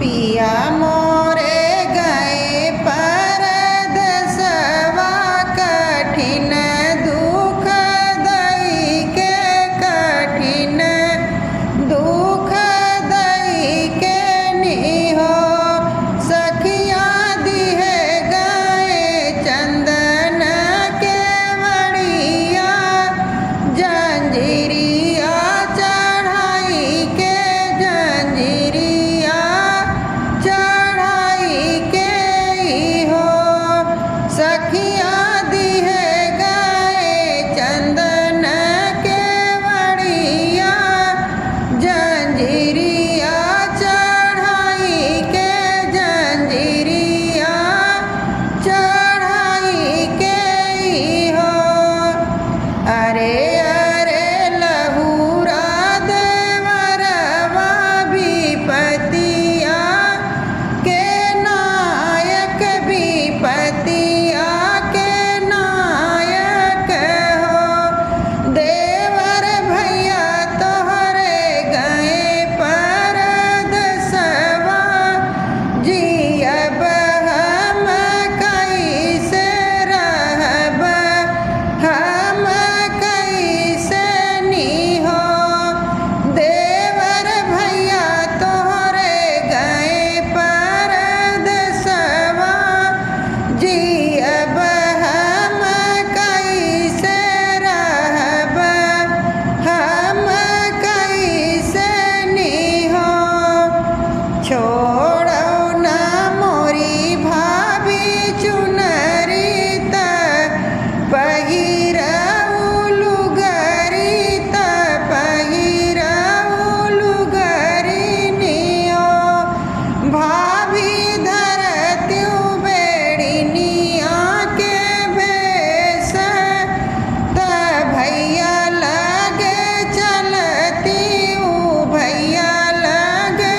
पिया मोरे गए परदेसवा कठिन दुख दई के कठिन दुख दई के निहो सखिया दिहे गए चंदन के वड़िया जंजीरिया चढ़ाई के जंजीरिया चढ़ाई के हो सखिया दिहे गए चंदन के वड़िया जंजीरिया चढ़ाई के जंजीरिया चढ़ाई के हो अरे अरे लहूरा देवरवा विपतिया के नायक विपतिया के नायक हो देवर भैया तोहरे गए परदेसवा जियब हम कैसे रहब हम कैसे निहो देवर भैया तोहरे गए परदेसवा जियब हम कैसे रहब हम कैसे निहो छोड़ो ना मोरी भाभी चुनरी त पहिरऊ लुगरी त पहिरऊ लुगरी नियो भाभी धरत्यू बेड़िनिया के भेष त भैया लगे चलती भैया लगे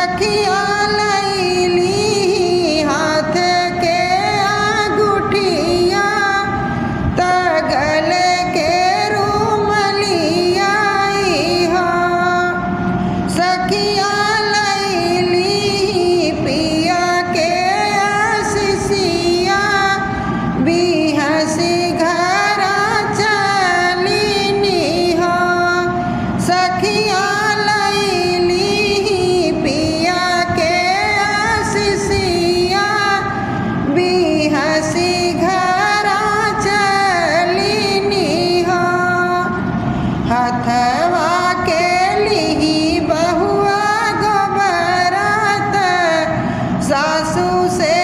सखिया लैली हाथ के अंगूठिया तगल के रूमलिया हो सखिया लैली पिया के आशीषिया बिहसी घर चलिनी हो सखिया लैली पिया के आशीषिया बिहसी घर चलिनी हो हथवा के लिही बहुआ गोबरत सासू से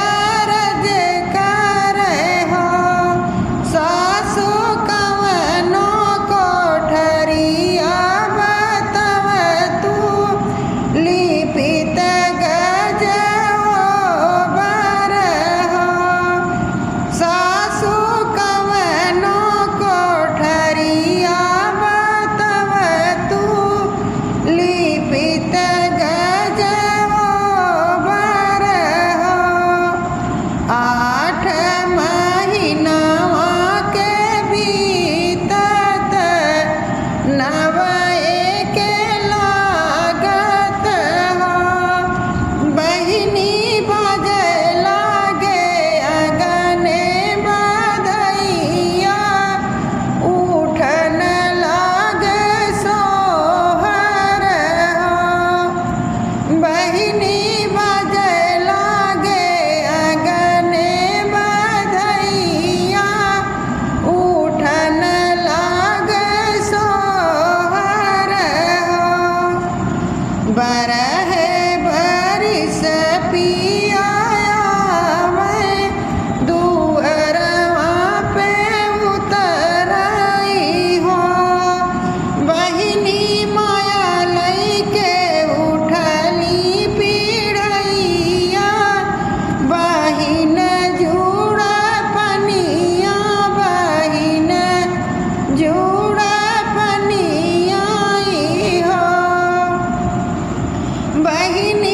अरज करे हो सासू कवनो कोठरिया बतव तू लिपित गज बर हो सासू कवनो कोठरिया बतव तू लिपित गज बर हो 8 महीनावा के बीतत नव एके लागत हो बहिनी बाजे लागे अगने बधैया उठन लागे सोहर हो बहिनी बाजे लागे अगने बधैया उठन लागे सोहर हो बरह बरिस पियावे दुअरवा पे उतरई हो बहिनी माया लैके उठली पीढ़ैया बहिन जुड़ा पनिया बहिन जुड़ा पनिया हो बहिनी